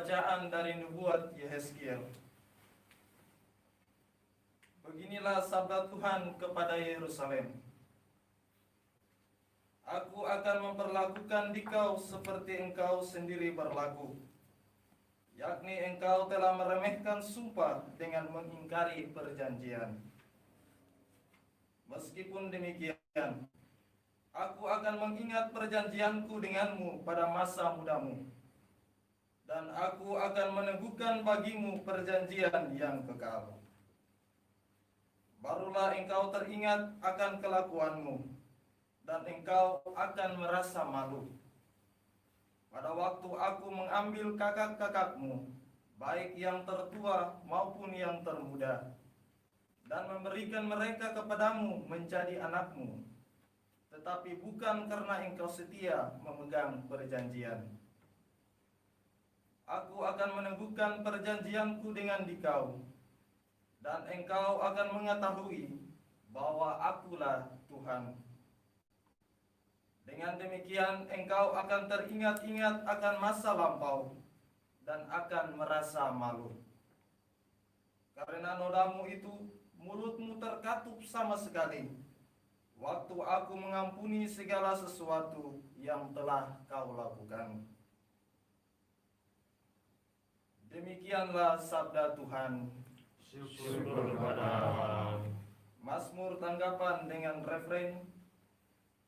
Bacaan dari nubuat Yehezkiel. Beginilah sabda Tuhan kepada Yerusalem. Aku akan memperlakukan dikau seperti engkau sendiri berlaku, yakni engkau telah meremehkan sumpah dengan mengingkari perjanjian. Meskipun demikian, aku akan mengingat perjanjianku denganmu pada masa mudamu, dan aku akan meneguhkan bagimu perjanjian yang kekal. Barulah engkau teringat akan kelakuanmu, dan engkau akan merasa malu. Pada waktu aku mengambil kakak-kakakmu, baik yang tertua maupun yang termuda, dan memberikan mereka kepadamu menjadi anakmu, tetapi bukan karena engkau setia memegang perjanjian. Aku akan meneguhkan perjanjianku dengan dikau, dan engkau akan mengetahui bahwa akulah Tuhan. Dengan demikian engkau akan teringat-ingat akan masa lampau dan akan merasa malu. Karena nodamu itu, mulutmu terkatup sama sekali, waktu aku mengampuni segala sesuatu yang telah kau lakukan. Demikianlah sabda Tuhan. Syukur kepada Allah. Mazmur tanggapan dengan refrein,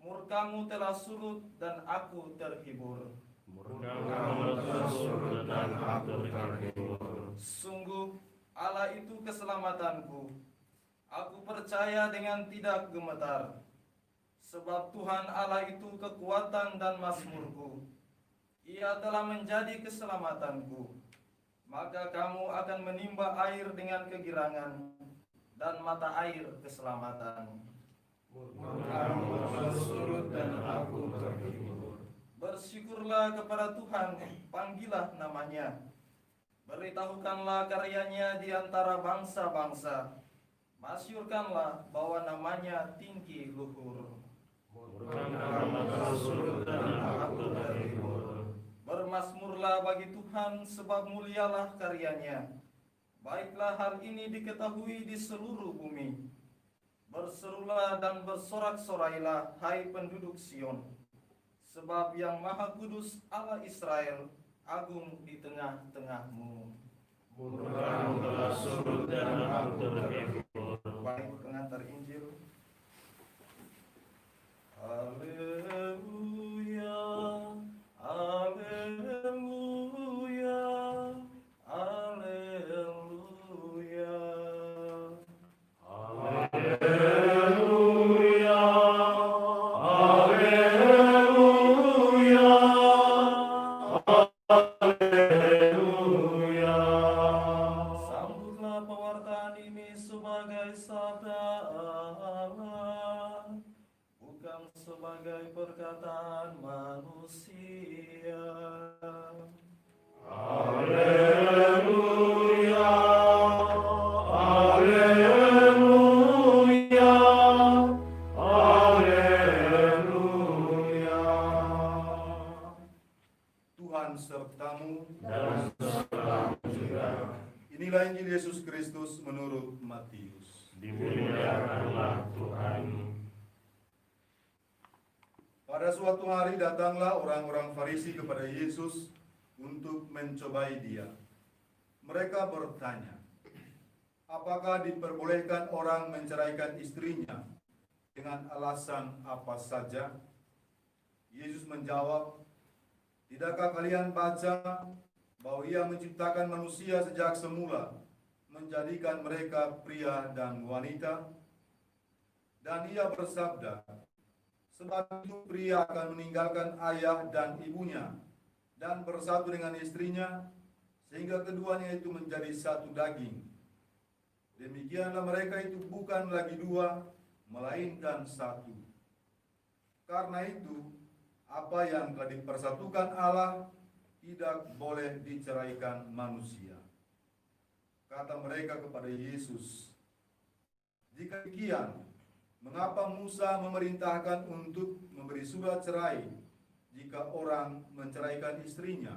murkamu telah surut dan aku terhibur. Murkamu telah surut dan aku terhibur. Sungguh Allah itu keselamatanku. Aku percaya dengan tidak gemetar. Sebab Tuhan Allah itu kekuatan dan mazmurku. Ia telah menjadi keselamatanku. Maka kamu akan menimba air dengan kegirangan, dan mata air keselamatan. Murkamu telah surut dan aku terhibur. Bersyukurlah kepada Tuhan, panggillah namanya. Beritahukanlah karyanya di antara bangsa-bangsa. Masyurkanlah bahwa namanya tinggi luhur. Murkamu telah surut dan aku terhibur. Bermazmurlah bagi Tuhan, sebab mulialah karyanya. Baiklah hal ini diketahui di seluruh bumi. Berserulah dan bersorak-sorailah, hai penduduk Sion. Sebab yang Maha Kudus Allah Israel agung di tengah-tengahmu. Murkamu telah surut dan aku terhibur. Baik, pengantar Injil. Haleluya, haleluya, haleluya. Haleluya, haleluya, haleluya. Sambutlah pewartaan ini sebagai sabda Allah, bukan sebagai perkataan manusia. Haleluya, haleluya, haleluya. Tuhan sertamu. Dan sertamu juga. Inilah Injil Yesus Kristus menurut Matius. Dimuliakanlah Tuhan. Pada suatu hari datanglah orang-orang Farisi kepada Yesus untuk mencobai dia. Mereka bertanya, apakah diperbolehkan orang menceraikan istrinya dengan alasan apa saja? Yesus menjawab, tidakkah kalian baca bahwa Ia menciptakan manusia sejak semula, menjadikan mereka pria dan wanita? Dan Ia bersabda, sebab itu pria akan meninggalkan ayah dan ibunya dan bersatu dengan istrinya, sehingga keduanya itu menjadi satu daging. Demikianlah mereka itu bukan lagi dua, melainkan satu. Karena itu, apa yang telah dipersatukan Allah tidak boleh diceraikan manusia. Kata mereka kepada Yesus, jika demikian, mengapa Musa memerintahkan untuk memberi surat cerai jika orang menceraikan istrinya?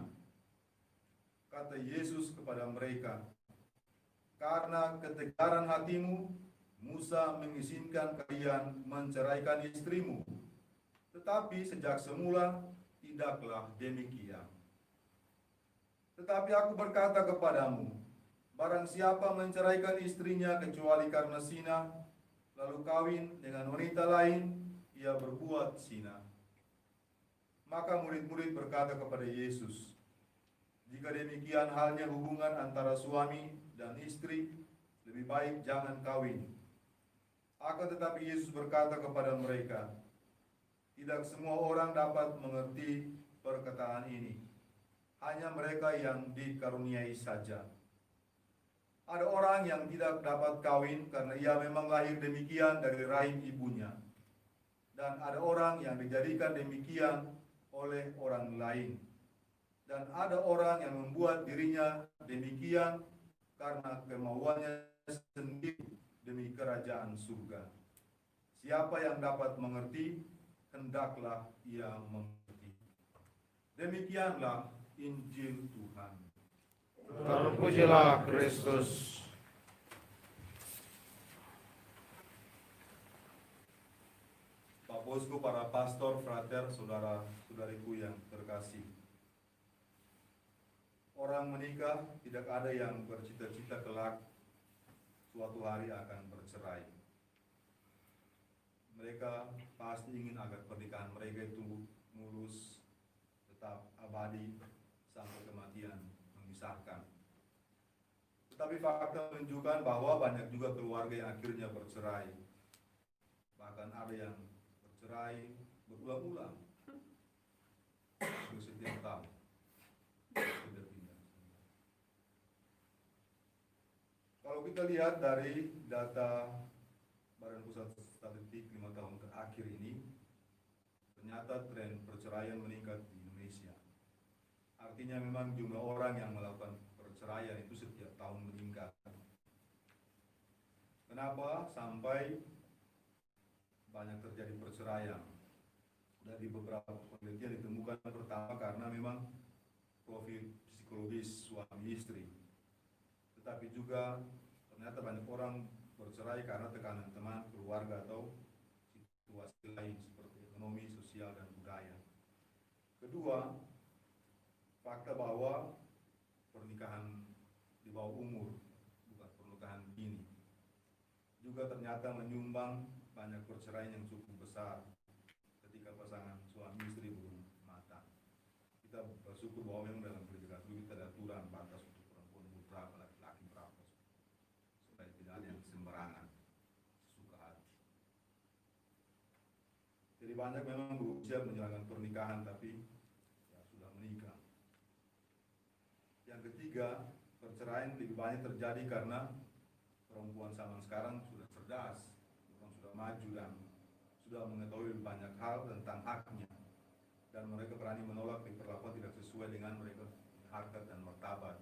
Kata Yesus kepada mereka, karena ketegaran hatimu, Musa mengizinkan kalian menceraikan istrimu. Tetapi sejak semula tidaklah demikian. Tetapi aku berkata kepadamu, barang siapa menceraikan istrinya kecuali karena zina, lalu kawin dengan wanita lain, ia berbuat zina. Maka murid-murid berkata kepada Yesus, jika demikian halnya hubungan antara suami dan istri, lebih baik jangan kawin. Akan tetapi Yesus berkata kepada mereka, tidak semua orang dapat mengerti perkataan ini, hanya mereka yang dikaruniai saja. Ada orang yang tidak dapat kawin karena ia memang lahir demikian dari rahim ibunya. Dan ada orang yang dijadikan demikian oleh orang lain. Dan ada orang yang membuat dirinya demikian karena kemauannya sendiri demi kerajaan surga. Siapa yang dapat mengerti, hendaklah ia mengerti. Demikianlah Injil Tuhan. Terpujilah Kristus. Pak Bosku, para pastor, frater, saudara-saudariku yang terkasih. Orang menikah tidak ada yang bercita-cita kelak suatu hari akan bercerai. Mereka pasti ingin agar pernikahan mereka itu mulus, tetap abadi sampai kematian memisahkan. Tetapi fakta menunjukkan bahwa banyak juga keluarga yang akhirnya bercerai. Bahkan ada yang bercerai berulang-ulang setiap tahun. Kalau kita lihat dari data Badan Pusat Statistik 5 tahun terakhir ini, ternyata tren perceraian meningkat di Indonesia. Artinya memang jumlah orang yang melakukan perceraian itu setiap tahun meningkat. Kenapa sampai banyak terjadi perceraian? Dari beberapa penelitian ditemukan pertama karena memang profil psikologis suami istri. Tetapi juga ternyata banyak orang bercerai karena tekanan teman, keluarga, atau situasi lain seperti ekonomi, sosial, dan budaya. Kedua, fakta bahwa pernikahan di bawah umur, bukan pernikahan dini, juga ternyata menyumbang banyak perceraian yang cukup besar ketika pasangan suami istri belum matang. Kita bersyukur bahwa memang dalam gereja Katolik kita ada aturan batas untuk perempuan umur berapa, laki-laki berapa, supaya tidak ada yang sembarangan, suka hati. Jadi banyak memang berusia menjalankan pernikahan tapi ya sudah menikah. Yang ketiga, perceraian lebih banyak terjadi karena perempuan zaman sekarang sudah cerdas, sudah maju dan sudah mengetahui lebih banyak hal tentang haknya, dan mereka berani menolak diperlakukan tidak sesuai dengan mereka harkat dan martabat.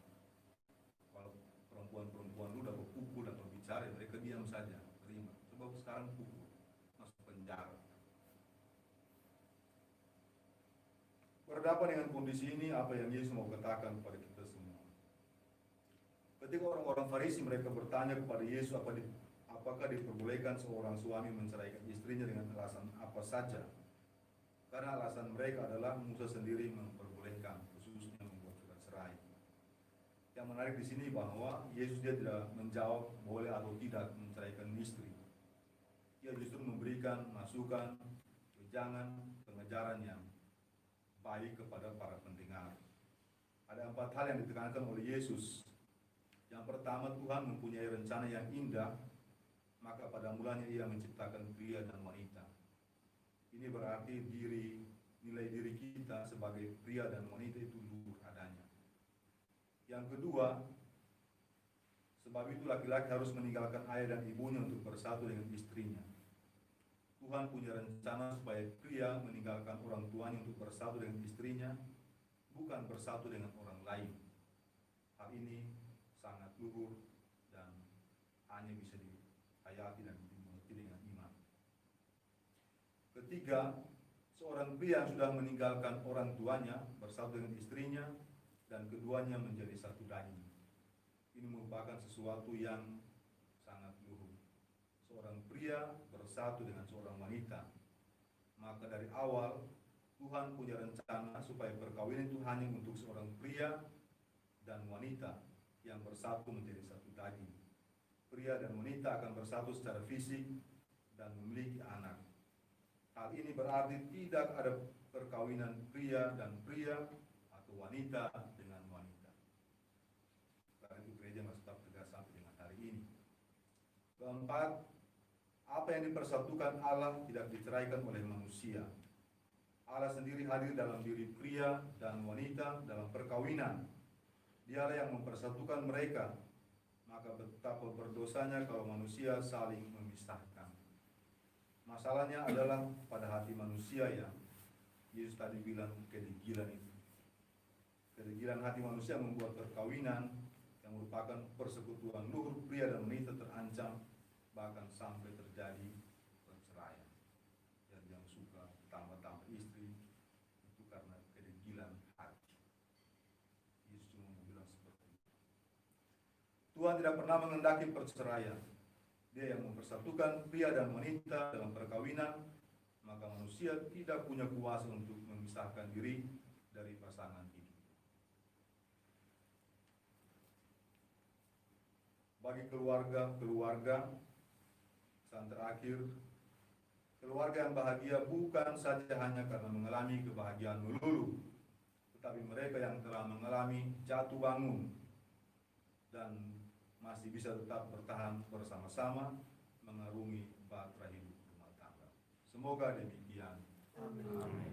Kalau perempuan-perempuan udah berpukul dan berbicara, mereka diam saja, terima. Sebab sekarang pukul, masuk penjara. Berhadapan dengan kondisi ini, apa yang Yesus mau katakan kepada kita semua? Ketika orang-orang Farisi mereka bertanya kepada Yesus, apakah diperbolehkan seorang suami menceraikan istrinya dengan alasan apa saja? Karena alasan mereka adalah Musa sendiri memperbolehkan, khususnya membuat surat cerai. Yang menarik di sini bahwa Yesus dia tidak menjawab boleh atau tidak menceraikan istri. Dia justru memberikan masukan, wejangan, pengajaran yang baik kepada para pendengar. Ada 4 hal yang ditekankan oleh Yesus. Yang pertama, Tuhan mempunyai rencana yang indah, maka pada mulanya ia menciptakan pria dan wanita. Ini berarti nilai diri kita sebagai pria dan wanita itu luhur adanya. Yang kedua, sebab itu laki-laki harus meninggalkan ayah dan ibunya untuk bersatu dengan istrinya. Tuhan punya rencana supaya pria meninggalkan orang tuanya untuk bersatu dengan istrinya, bukan bersatu dengan orang lain. Hal ini sangat luhur dan hanya bisa dihayati dan dimengerti dengan iman. Ketiga, seorang pria yang sudah meninggalkan orang tuanya, bersatu dengan istrinya, dan keduanya menjadi satu daging. Ini merupakan sesuatu yang sangat luhur. Seorang pria bersatu dengan seorang wanita. Maka dari awal Tuhan punya rencana supaya perkawinan itu hanya untuk seorang pria dan wanita yang bersatu menjadi satu daging. Pria dan wanita akan bersatu secara fisik dan memiliki anak. Hal ini berarti tidak ada perkawinan pria dan pria atau wanita dengan wanita. Karena itu gereja masih tetap tegas sampai dengan hari ini. Keempat, apa yang dipersatukan Allah tidak diceraikan oleh manusia. Allah sendiri hadir dalam diri pria dan wanita dalam perkawinan. Dialah yang mempersatukan mereka. Maka betapa berdosanya kalau manusia saling memisahkan. Masalahnya adalah pada hati manusia yang Yesus tadi bilang kedegilan itu. Kedegilan hati manusia membuat perkawinan yang merupakan persekutuan luhur pria dan wanita terancam, bahkan sampai terjadi perceraian. Dan yang suka tambah-tambah istri itu karena kedegilan hati. Yesus cuma bilang seperti itu. Tuhan tidak pernah menghendaki perceraian. Dia yang mempersatukan pria dan wanita dalam perkawinan, maka manusia tidak punya kuasa untuk memisahkan diri dari pasangan hidup. Bagi keluarga, pesan terakhir, keluarga yang bahagia bukan saja hanya karena mengalami kebahagiaan melulu, tetapi mereka yang telah mengalami jatuh bangun dan masih bisa tetap bertahan bersama-sama mengarungi bahtera hidup rumah tangga. Semoga demikian. Amin.